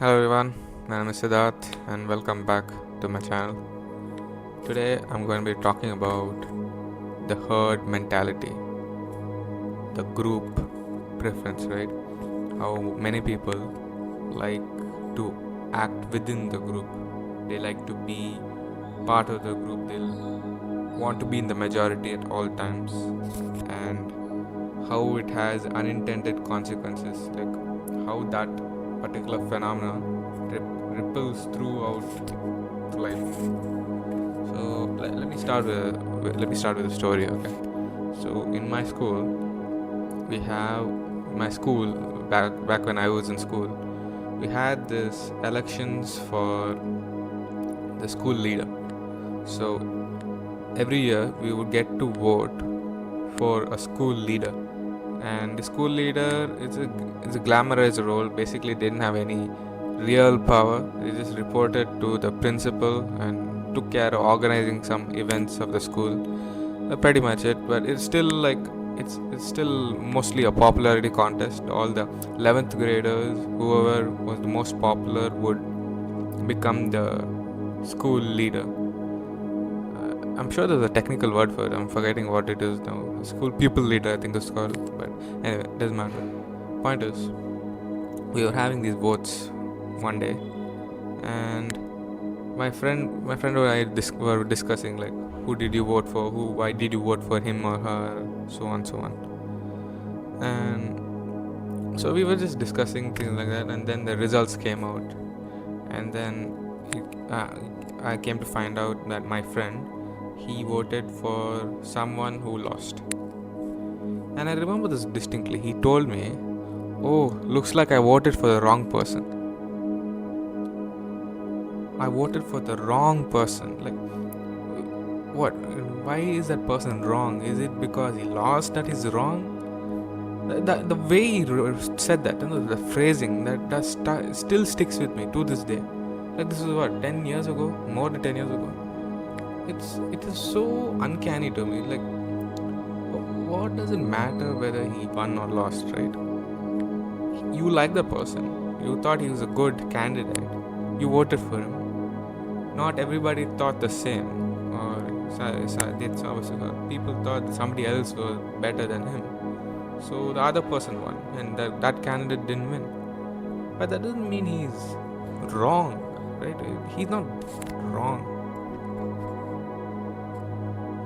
Hello everyone, my name is Siddharth and welcome back to my channel. Today I'm going to be talking about the herd mentality, the group preference, right? How many people like to act within the group. They like to be part of the group, they'll want to be in the majority at all times, and how it has unintended consequences, like how that particular phenomena ripples throughout life. So let me start with a story. Okay, so in my school, we have my school back when I was in school, we had this elections for the school leader. So every year we would get to vote for a school leader, and the school leader is a glamorized role. Basically, they didn't have any real power. They just reported to the principal and took care of organizing some events of the school. Pretty much it, but it's still like it's still mostly a popularity contest. All the 11th graders, whoever was the most popular, would become the school leader. I'm sure there's a technical word for it. I'm forgetting what it is now. School pupil leader, I think it's called. But anyway, doesn't matter. Point is, we were having these votes one day, and my friend and I were discussing like, who did you vote for? Why did you vote for him or her? So on, so on. And so we were just discussing things like that, and then the results came out, and then I came to find out that my friend, he voted for someone who lost. And I remember this distinctly. He told me, "Oh, looks like I voted for the wrong person. I voted for the wrong person." Like, what? Why is that person wrong? Is it because he lost that he's wrong? The way he said that, the phrasing, that still sticks with me to this day. Like, this is what, 10 years ago? More than 10 years ago? It is so uncanny to me. Like, what does it matter whether he won or lost, right? You like the person, you thought he was a good candidate, you voted for him. Not everybody thought the same, or people thought that somebody else was better than him. So the other person won, and that candidate didn't win. But that doesn't mean he's wrong, right? He's not wrong.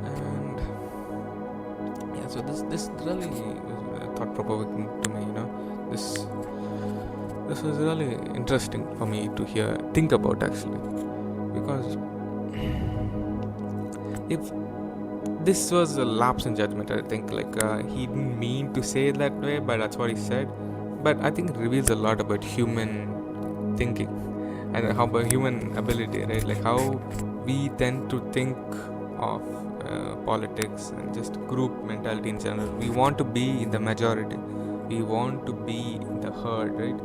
And yeah, so this really was thought provoking to me. This was really interesting for me to think about, actually, because if this was a lapse in judgment, I think, like, he didn't mean to say it that way, but that's what he said. But I think it reveals a lot about human thinking and how about human ability, right? Like how we tend to think of politics and just group mentality in general. We want to be in the majority, we want to be in the herd, right?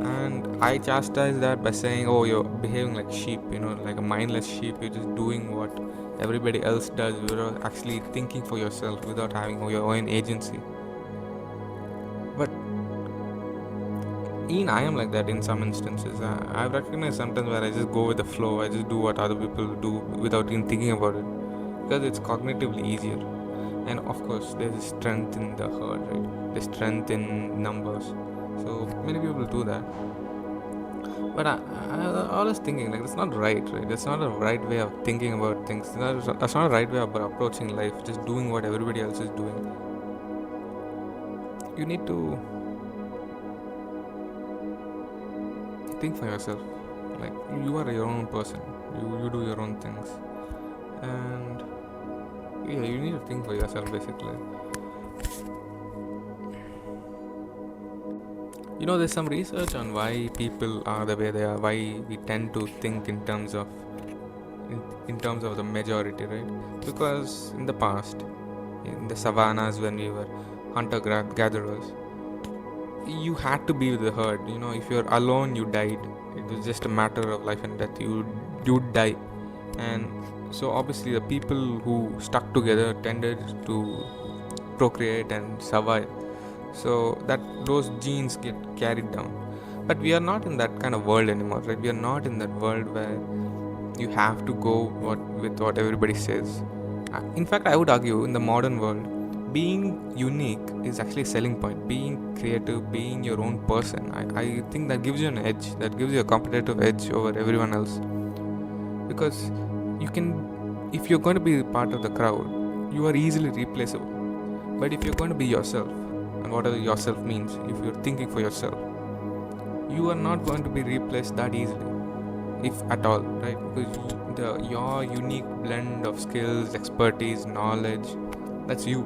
And I chastise that by saying, oh, you're behaving like sheep, like a mindless sheep. You're just doing what everybody else does without actually thinking for yourself, without having your own agency. But even I am like that in some instances. I've recognized sometimes where I just go with the flow, I just do what other people do without even thinking about it, because it's cognitively easier. And of course, there's strength in the herd, right? There's strength in numbers. So many people do that. But I was thinking, like, that's not right? That's not a right way of thinking about things. That's not a right way of approaching life, just doing what everybody else is doing. You need to think for yourself. Like, you are your own person. You do your own things. And yeah, you need to think for yourself, basically. There's some research on why people are the way they are, why we tend to think in terms of the majority, right? Because in the past, in the savannas, when we were hunter gatherers, you had to be with the herd. If you're alone, you died. It was just a matter of life and death. You'd die. And so obviously the people who stuck together tended to procreate and survive, so that those genes get carried down. But we are not in that kind of world anymore, right? We are not in that world where you have to go with what everybody says. In fact, I would argue in the modern world, being unique is actually a selling point. Being creative, being your own person, I think that gives you an edge, that gives you a competitive edge over everyone else. Because you can, if you're going to be part of the crowd, you are easily replaceable. But if you're going to be yourself, and whatever yourself means, if you're thinking for yourself, you are not going to be replaced that easily, if at all, right? Because your unique blend of skills, expertise, knowledge, that's you.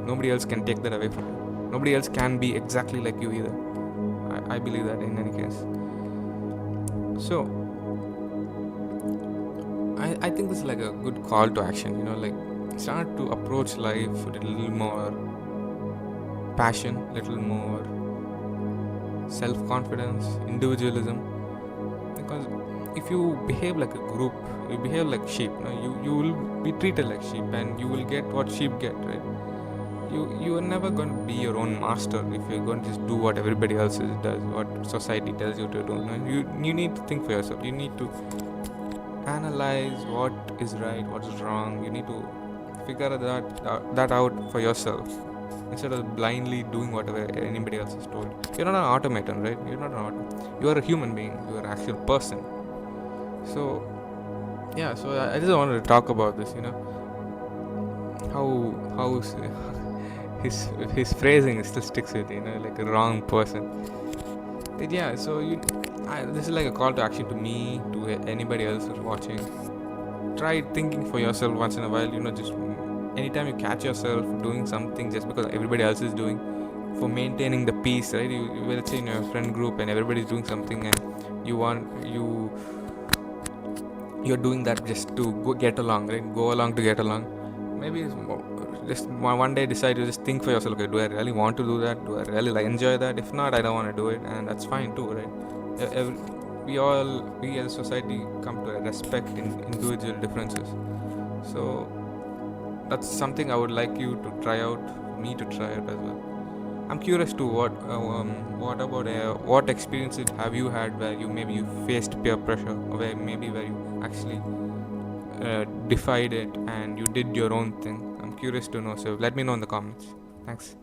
Nobody else can take that away from you. Nobody else can be exactly like you either. I believe that in any case. So I think this is like a good call to action, like start to approach life with a little more passion, little more self-confidence, individualism. Because if you behave like a group, you behave like sheep, you will be treated like sheep, and you will get what sheep get, right? You are never going to be your own master if you're going to just do what everybody else does, what society tells you to do. You need to think for yourself. You need to analyze what is right, what is wrong. You need to figure that out for yourself, instead of blindly doing whatever anybody else has told. You're not an automaton, right? You're not an auto. You are a human being. You are an actual person. So yeah, so I just wanted to talk about this. How his phrasing still sticks with you. Like a wrong person. But yeah, so this is like a call to action to me, to anybody else who's watching. Try thinking for yourself once in a while. Just anytime you catch yourself doing something just because everybody else is doing, for maintaining the peace, right? You let's say in your friend group and everybody's doing something, and you're doing that just to get along, right? Go along to get along. Maybe just one day decide to just think for yourself, okay, do I really want to do that? Do I really enjoy that? If not, I don't want to do it, and that's fine too, right? We as a society come to respect individual differences. So that's something I would like you to try out, me to try out as well. I'm curious to what experiences have you had where you faced peer pressure, or where you actually defied it and you did your own thing. I'm curious to know, so let me know in the comments. Thanks.